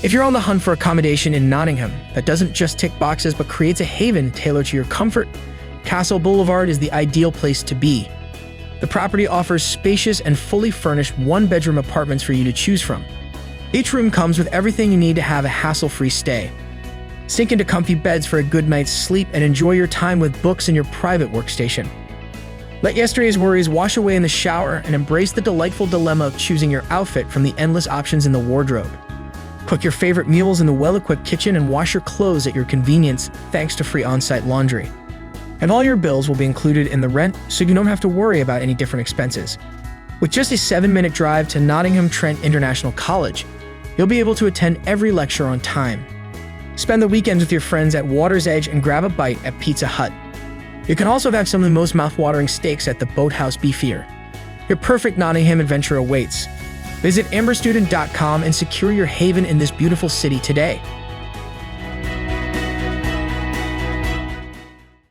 If you're on the hunt for accommodation in Nottingham that doesn't just tick boxes but creates a haven tailored to your comfort, Castle Boulevard is the ideal place to be. The property offers spacious and fully furnished one-bedroom apartments for you to choose from. Each room comes with everything you need to have a hassle-free stay. Sink into comfy beds for a good night's sleep and enjoy your time with books in your private workstation. Let yesterday's worries wash away in the shower and embrace the delightful dilemma of choosing your outfit from the endless options in the wardrobe. Cook your favorite meals in the well-equipped kitchen and wash your clothes at your convenience thanks to free on-site laundry. And all your bills will be included in the rent, so you don't have to worry about any different expenses. With just a 7-minute drive to Nottingham Trent International College, you'll be able to attend every lecture on time. Spend the weekends with your friends at Water's Edge and grab a bite at Pizza Hut. You can also have some of the most mouth-watering steaks at the Boathouse Beefier. Your perfect Nottingham adventure awaits. Visit amberstudent.com and secure your haven in this beautiful city today.